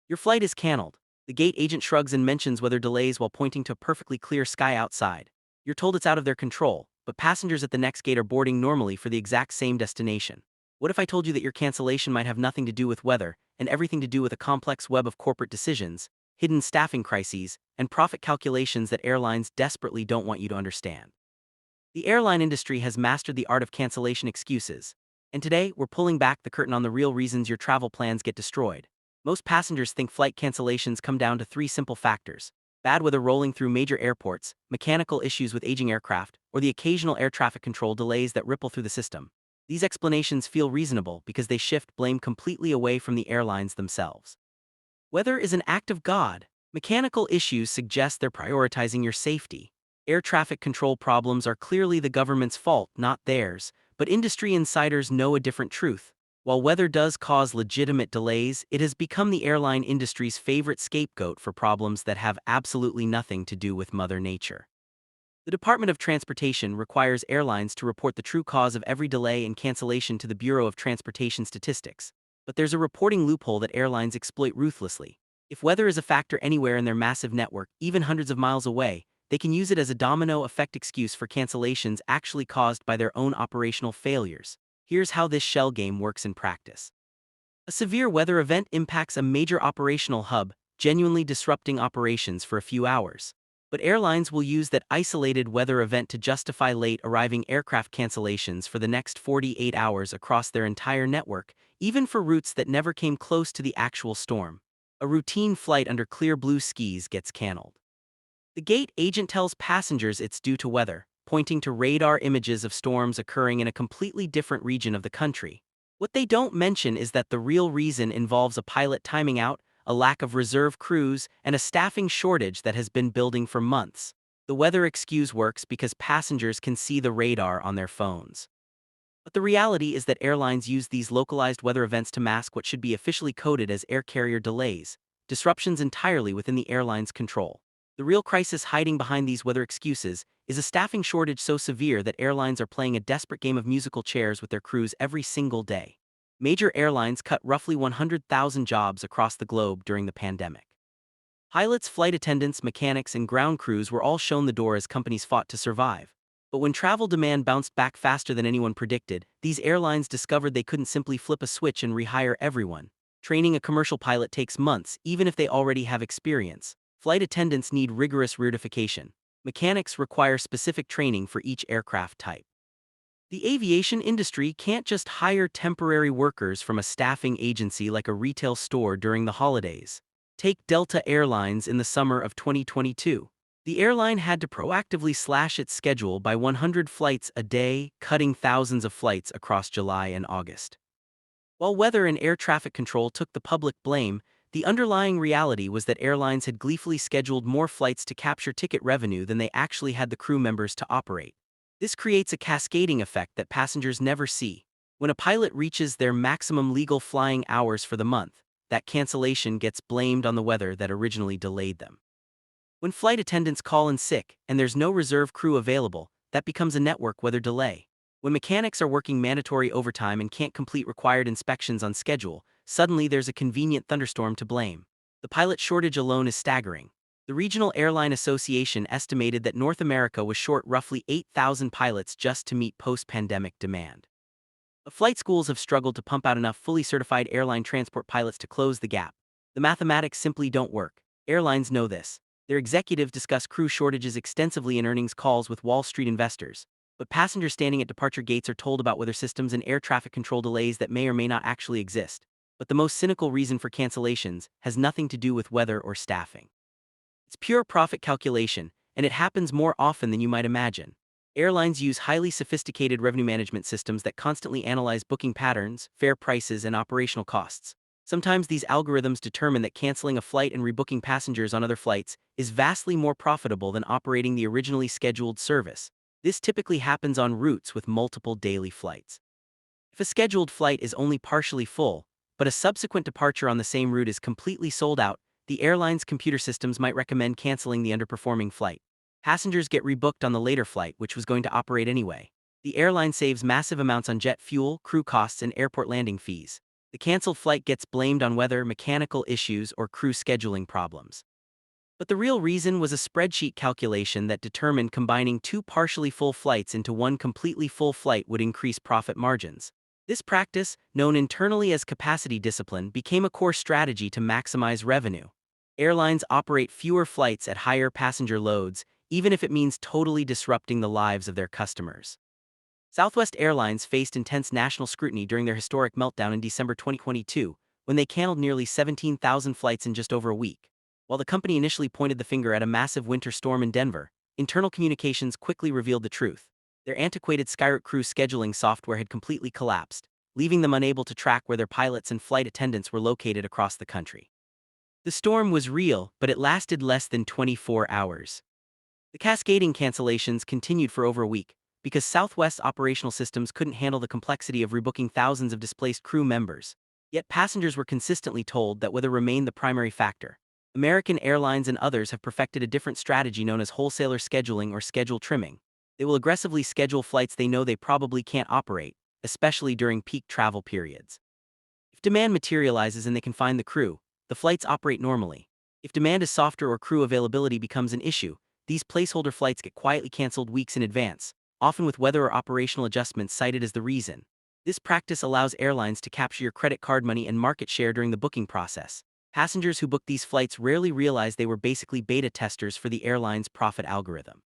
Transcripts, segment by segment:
Your flight is canceled. The gate agent shrugs and mentions weather delays while pointing to a perfectly clear sky outside. You're told it's out of their control, but passengers at the next gate are boarding normally for the exact same destination. What if I told you that your cancellation might have nothing to do with weather and everything to do with a complex web of corporate decisions, hidden staffing crises, and profit calculations that airlines desperately don't want you to understand? The airline industry has mastered the art of cancellation excuses, and today we're pulling back the curtain on the real reasons your travel plans get destroyed. Most passengers think flight cancellations come down to three simple factors: bad weather rolling through major airports, mechanical issues with aging aircraft, or the occasional air traffic control delays that ripple through the system. These explanations feel reasonable because they shift blame completely away from the airlines themselves. Weather is an act of God. Mechanical issues suggest they're prioritizing your safety. Air traffic control problems are clearly the government's fault, not theirs, but industry insiders know a different truth. While weather does cause legitimate delays, it has become the airline industry's favorite scapegoat for problems that have absolutely nothing to do with Mother Nature. The Department of Transportation requires airlines to report the true cause of every delay and cancellation to the Bureau of Transportation Statistics. But there's a reporting loophole that airlines exploit ruthlessly. If weather is a factor anywhere in their massive network, even hundreds of miles away, they can use it as a domino effect excuse for cancellations actually caused by their own operational failures. Here's how this shell game works in practice. A severe weather event impacts a major operational hub, genuinely disrupting operations for a few hours. But airlines will use that isolated weather event to justify late arriving aircraft cancellations for the next 48 hours across their entire network, even for routes that never came close to the actual storm. A routine flight under clear blue skies gets canceled. The gate agent tells passengers it's due to weather, pointing to radar images of storms occurring in a completely different region of the country. What they don't mention is that the real reason involves a pilot timing out, a lack of reserve crews, and a staffing shortage that has been building for months. The weather excuse works because passengers can see the radar on their phones. But the reality is that airlines use these localized weather events to mask what should be officially coded as air carrier delays, disruptions entirely within the airline's control. The real crisis hiding behind these weather excuses is a staffing shortage so severe that airlines are playing a desperate game of musical chairs with their crews every single day. Major airlines cut roughly 100,000 jobs across the globe during the pandemic. Pilots, flight attendants, mechanics, and ground crews were all shown the door as companies fought to survive. But when travel demand bounced back faster than anyone predicted, these airlines discovered they couldn't simply flip a switch and rehire everyone. Training a commercial pilot takes months, even if they already have experience. Flight attendants need rigorous recertification. Mechanics require specific training for each aircraft type. The aviation industry can't just hire temporary workers from a staffing agency like a retail store during the holidays. Take Delta Airlines in the summer of 2022. The airline had to proactively slash its schedule by 100 flights a day, cutting thousands of flights across July and August. While weather and air traffic control took the public blame, the underlying reality was that airlines had gleefully scheduled more flights to capture ticket revenue than they actually had the crew members to operate. This creates a cascading effect that passengers never see. When a pilot reaches their maximum legal flying hours for the month, that cancellation gets blamed on the weather that originally delayed them. When flight attendants call in sick and there's no reserve crew available, that becomes a network weather delay. When mechanics are working mandatory overtime and can't complete required inspections on schedule, suddenly there's a convenient thunderstorm to blame. The pilot shortage alone is staggering. The Regional Airline Association estimated that North America was short roughly 8,000 pilots just to meet post-pandemic demand. But flight schools have struggled to pump out enough fully certified airline transport pilots to close the gap. The mathematics simply don't work. Airlines know this. Their executives discuss crew shortages extensively in earnings calls with Wall Street investors. But passengers standing at departure gates are told about weather systems and air traffic control delays that may or may not actually exist. But the most cynical reason for cancellations has nothing to do with weather or staffing. It's pure profit calculation, and it happens more often than you might imagine. Airlines use highly sophisticated revenue management systems that constantly analyze booking patterns, fare prices, and operational costs. Sometimes these algorithms determine that canceling a flight and rebooking passengers on other flights is vastly more profitable than operating the originally scheduled service. This typically happens on routes with multiple daily flights. If a scheduled flight is only partially full, but a subsequent departure on the same route is completely sold out, the airline's computer systems might recommend canceling the underperforming flight. Passengers get rebooked on the later flight, which was going to operate anyway. The airline saves massive amounts on jet fuel, crew costs, and airport landing fees. The canceled flight gets blamed on weather, mechanical issues, or crew scheduling problems. But the real reason was a spreadsheet calculation that determined combining two partially full flights into one completely full flight would increase profit margins. This practice, known internally as capacity discipline, became a core strategy to maximize revenue. Airlines operate fewer flights at higher passenger loads, even if it means totally disrupting the lives of their customers. Southwest Airlines faced intense national scrutiny during their historic meltdown in December 2022, when they canceled nearly 17,000 flights in just over a week. While the company initially pointed the finger at a massive winter storm in Denver, internal communications quickly revealed the truth. Their antiquated SkyRoute crew scheduling software had completely collapsed, leaving them unable to track where their pilots and flight attendants were located across the country. The storm was real, but it lasted less than 24 hours. The cascading cancellations continued for over a week, because Southwest's operational systems couldn't handle the complexity of rebooking thousands of displaced crew members. Yet passengers were consistently told that weather remained the primary factor. American Airlines and others have perfected a different strategy known as wholesaler scheduling or schedule trimming. They will aggressively schedule flights they know they probably can't operate, especially during peak travel periods. If demand materializes and they can find the crew, the flights operate normally. If demand is softer or crew availability becomes an issue, these placeholder flights get quietly canceled weeks in advance, often with weather or operational adjustments cited as the reason. This practice allows airlines to capture your credit card money and market share during the booking process. Passengers who book these flights rarely realize they were basically beta testers for the airline's profit algorithm.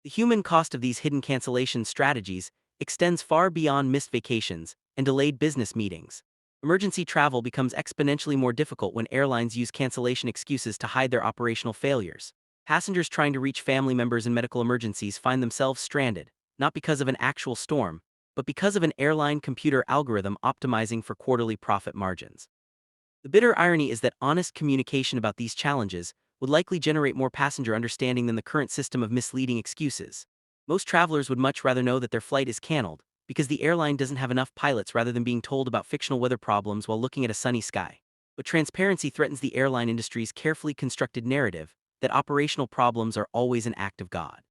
The human cost of these hidden cancellation strategies extends far beyond missed vacations and delayed business meetings. Emergency travel becomes exponentially more difficult when airlines use cancellation excuses to hide their operational failures. Passengers trying to reach family members in medical emergencies find themselves stranded, not because of an actual storm, but because of an airline computer algorithm optimizing for quarterly profit margins. The bitter irony is that honest communication about these challenges would likely generate more passenger understanding than the current system of misleading excuses. Most travelers would much rather know that their flight is canceled, because the airline doesn't have enough pilots rather than being told about fictional weather problems while looking at a sunny sky. But transparency threatens the airline industry's carefully constructed narrative that operational problems are always an act of God.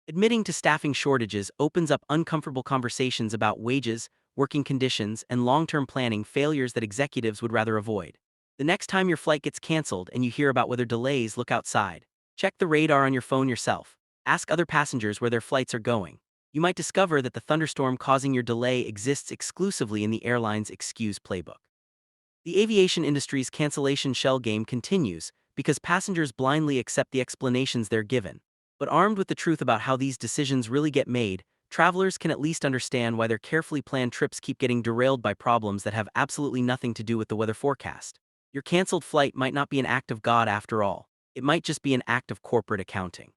Admitting to staffing shortages opens up uncomfortable conversations about wages, working conditions, and long-term planning failures that executives would rather avoid. The next time your flight gets canceled and you hear about weather delays, look outside. Check the radar on your phone yourself. Ask other passengers where their flights are going. You might discover that the thunderstorm causing your delay exists exclusively in the airline's excuse playbook. The aviation industry's cancellation shell game continues because passengers blindly accept the explanations they're given. But armed with the truth about how these decisions really get made, travelers can at least understand why their carefully planned trips keep getting derailed by problems that have absolutely nothing to do with the weather forecast. Your canceled flight might not be an act of God after all. It might just be an act of corporate accounting.